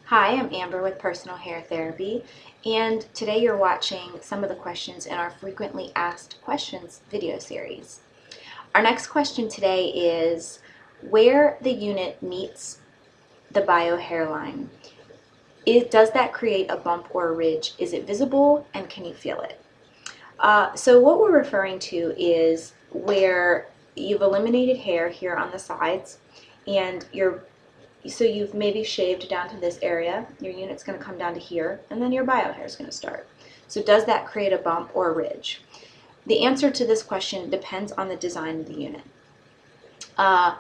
Hi, I'm Amber with Personal Hair Therapy, and today you're watching some of the questions in our Frequently Asked Questions video series. Our next question today is, where the unit meets the bio hairline, does that create a bump or a ridge? Is it visible, and can you feel it? So what we're referring to is where you've eliminated hair here on the sides, and so you've maybe shaved down to this area, your unit's going to come down to here, and then your bio hair is going to start. So does that create a bump or a ridge? The answer to this question depends on the design of the unit. A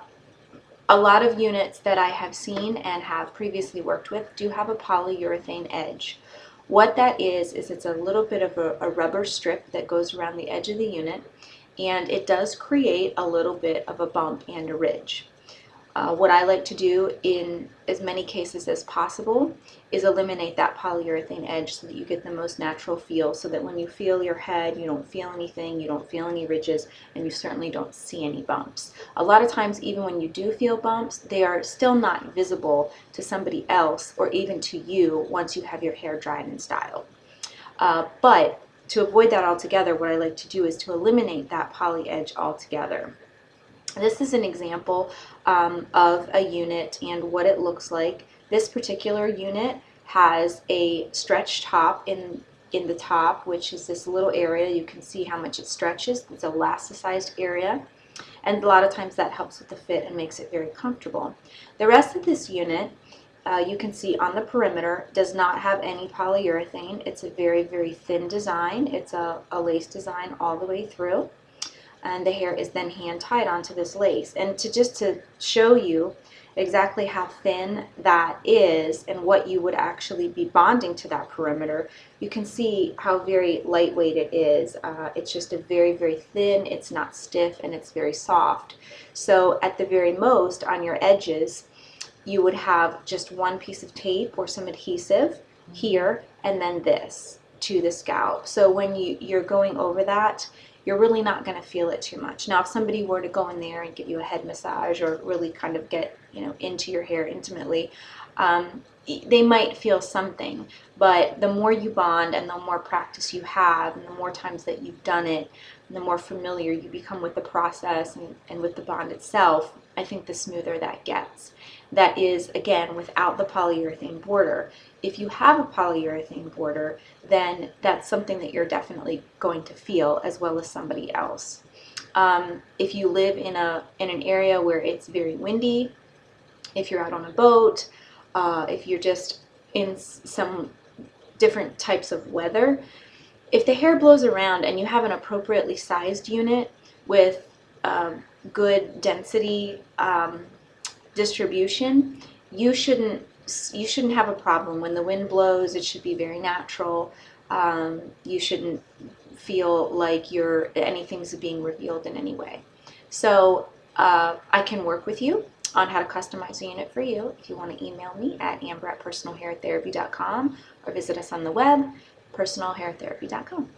lot of units that I have seen and have previously worked with do have a polyurethane edge. What that is it's a little bit of a rubber strip that goes around the edge of the unit, and it does create a little bit of a bump and a ridge. What I like to do in as many cases as possible is eliminate that polyurethane edge so that you get the most natural feel, so that when you feel your head, you don't feel anything, you don't feel any ridges, and you certainly don't see any bumps. A lot of times, even when you do feel bumps, they are still not visible to somebody else or even to you once you have your hair dried and styled. But to avoid that altogether, what I like to do is to eliminate that poly edge altogether. This is an example of a unit and what it looks like. This particular unit has a stretch top in the top, which is this little area. You can see how much it stretches. It's elasticized area, and a lot of times that helps with the fit and makes it very comfortable. The rest of this unit, you can see on the perimeter, does not have any polyurethane. It's a very, very thin design. It's a lace design all the way through, and the hair is then hand tied onto this lace. And to show you exactly how thin that is and what you would actually be bonding to that perimeter, you can see how very lightweight it is. It's just a very, very thin, it's not stiff, and it's very soft. So at the very most, on your edges, you would have just one piece of tape or some adhesive here, and then this to the scalp. So when you're going over that, you're really not going to feel it too much. Now, if somebody were to go in there and give you a head massage or really kind of get into your hair intimately, they might feel something. But the more you bond and the more practice you have and the more times that you've done it, the more familiar you become with the process and with the bond itself, I think the smoother that gets. That is, again, without the polyurethane border. If you have a polyurethane border, then that's something that you're definitely going to feel, as well as somebody else. If you live in an area where it's very windy, if you're out on a boat, if you're just in some different types of weather, if the hair blows around and you have an appropriately sized unit with good density distribution, you shouldn't have a problem. When the wind blows, it should be very natural. You shouldn't feel like anything's being revealed in any way. So I can work with you on how to customize a unit for you. If you want to email me at amber@personalhairtherapy.com or visit us on the web, personalhairtherapy.com.